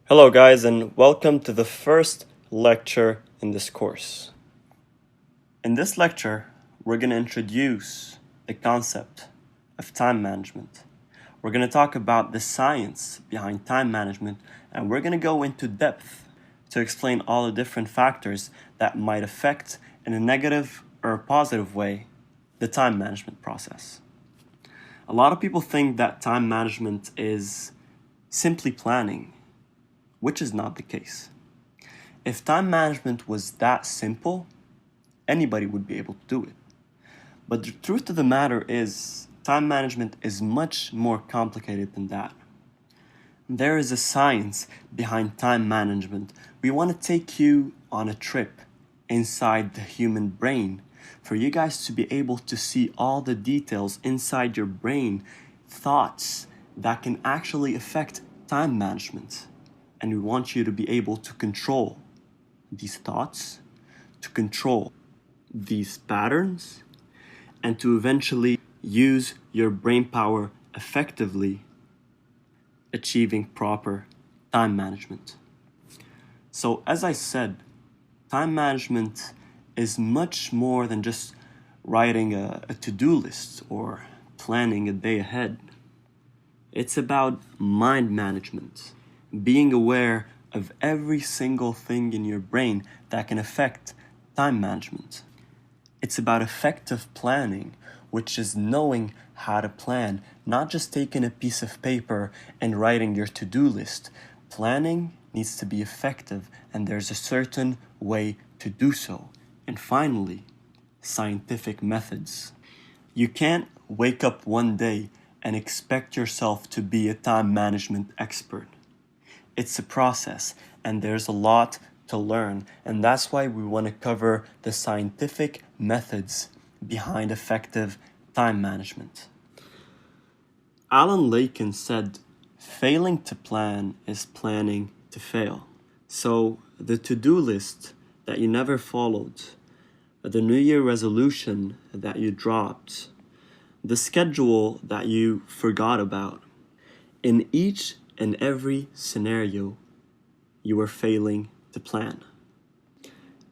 Hello guys, and welcome to the first lecture in this course. In this lecture, we're going to introduce the concept of time management. We're going to talk about the science behind time management, and we're going to go into depth to explain all the different factors that might affect, in a negative or a positive way, the time management process. A lot of people think that time management is simply planning, which is not the case. If time management was that simple, anybody would be able to do it. But the truth of the matter is, time management is much more complicated than that. There is a science behind time management. We want to take you on a trip inside the human brain for you guys to be able to see all the details inside your brain, thoughts that can actually affect time management. And we want you to be able to control these thoughts, to control these patterns, and to eventually use your brain power effectively, achieving proper time management. So, as I said, time management is much more than just writing a to-do list or planning a day ahead. It's about mind management, being aware of every single thing in your brain that can affect time management. It's about effective planning, which is knowing how to plan, not just taking a piece of paper and writing your to-do list. Planning needs to be effective, and there's a certain way to do so. And finally, scientific methods. You can't wake up one day and expect yourself to be a time management expert. It's a process, and there's a lot to learn, and that's why we want to cover the scientific methods behind effective time management. Alan Laken said, "Failing to plan is planning to fail." So the to-do list that you never followed, the New Year resolution that you dropped, the schedule that you forgot about, in each and every scenario, you are failing to plan.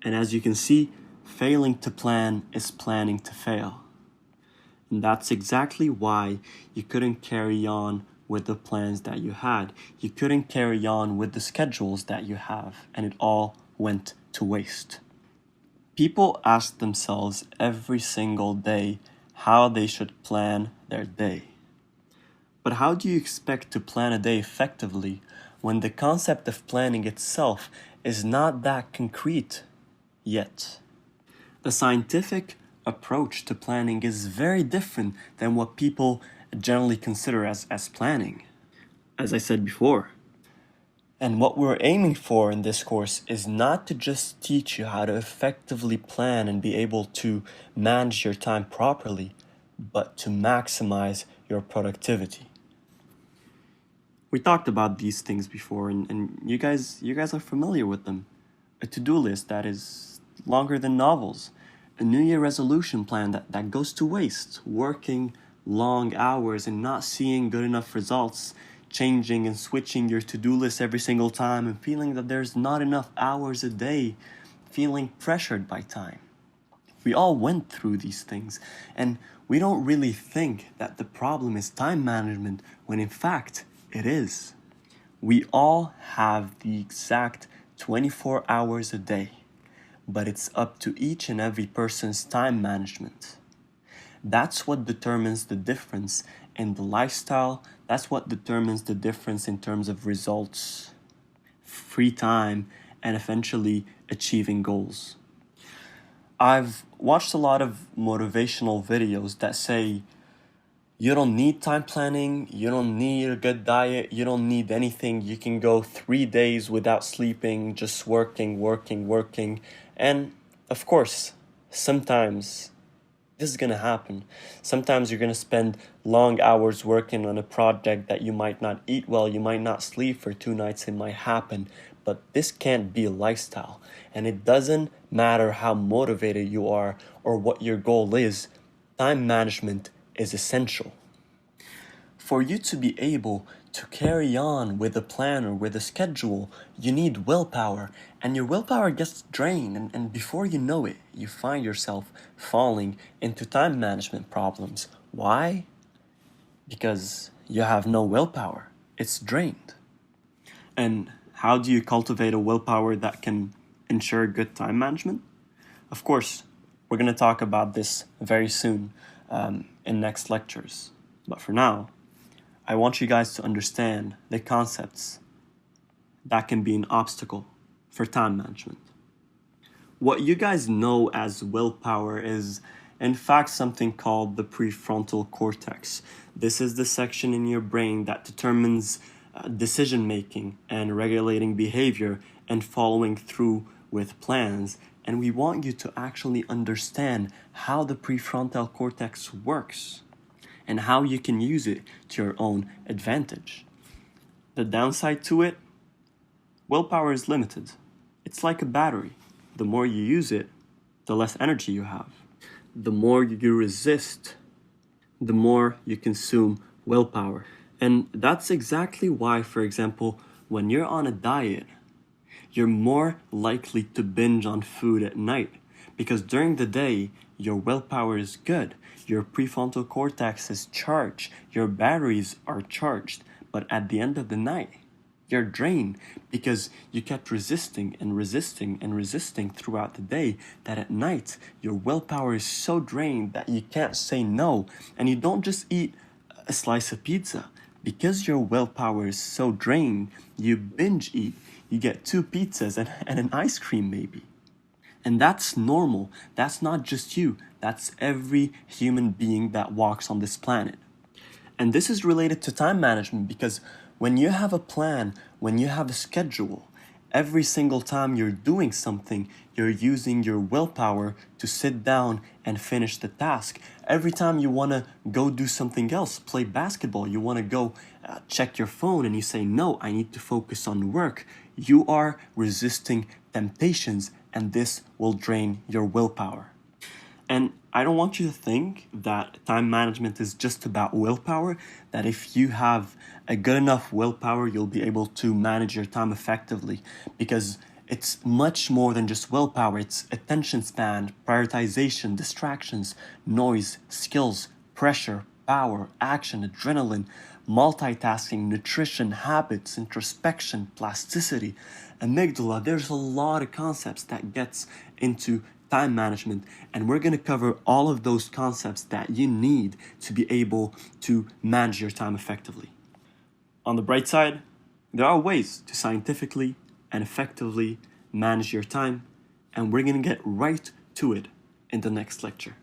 And as you can see, failing to plan is planning to fail. And that's exactly why you couldn't carry on with the plans that you had. You couldn't carry on with the schedules that you have, and it all went to waste. People ask themselves every single day how they should plan their day. But how do you expect to plan a day effectively when the concept of planning itself is not that concrete yet? The scientific approach to planning is very different than what people generally consider as planning, as I said before. And what we're aiming for in this course is not to just teach you how to effectively plan and be able to manage your time properly, but to maximize your productivity. We talked about these things before, and you guys are familiar with them. A to-do list that is longer than novels. A New Year resolution plan that goes to waste. Working long hours and not seeing good enough results. Changing and switching your to-do list every single time and feeling that there's not enough hours a day. Feeling pressured by time. We all went through these things, and we don't really think that the problem is time management when in fact it is. We all have the exact 24 hours a day, but it's up to each and every person's time management. That's what determines the difference in the lifestyle. That's what determines the difference in terms of results, free time, and eventually achieving goals. I've watched a lot of motivational videos that say, you don't need time planning, you don't need a good diet, you don't need anything. You can go 3 days without sleeping, just working. And of course, sometimes this is going to happen. Sometimes you're going to spend long hours working on a project that you might not eat well, you might not sleep for 2 nights, it might happen. But this can't be a lifestyle. And it doesn't matter how motivated you are or what your goal is, time management is essential. For you to be able to carry on with a plan or with a schedule, you need willpower, and your willpower gets drained, and before you know it, you find yourself falling into time management problems. Why? Because you have no willpower. It's drained. And how do you cultivate a willpower that can ensure good time management? Of course, we're going to talk about this very soon in next lectures. But for now, I want you guys to understand the concepts that can be an obstacle for time management. What you guys know as willpower is, in fact, something called the prefrontal cortex. This is the section in your brain that determines decision-making and regulating behavior and following through with plans. And we want you to actually understand how the prefrontal cortex works and how you can use it to your own advantage. The downside to it, willpower is limited. It's like a battery. The more you use it, the less energy you have. The more you resist, the more you consume willpower. And that's exactly why, for example, when you're on a diet, you're more likely to binge on food at night, because during the day, your willpower is good. Your prefrontal cortex is charged. Your batteries are charged. But at the end of the night, you're drained because you kept resisting and resisting and resisting throughout the day, that at night, your willpower is so drained that you can't say no. And you don't just eat a slice of pizza. Because your willpower is so drained, you binge eat. You get 2 pizzas and an ice cream maybe. And that's normal. That's not just you. That's every human being that walks on this planet. And this is related to time management, because when you have a plan, when you have a schedule, every single time you're doing something, you're using your willpower to sit down and finish the task. Every time you want to go do something else, play basketball, you want to go check your phone and you say, no, I need to focus on work. You are resisting temptations, and this will drain your willpower. And I don't want you to think that time management is just about willpower, that if you have a good enough willpower, you'll be able to manage your time effectively, because it's much more than just willpower. It's attention span, prioritization, distractions, noise, skills, pressure, power, action, adrenaline, multitasking, nutrition, habits, introspection, plasticity, amygdala. There's a lot of concepts that gets into time management, and we're going to cover all of those concepts that you need to be able to manage your time effectively. On the bright side, there are ways to scientifically and effectively manage your time, and we're going to get right to it in the next lecture.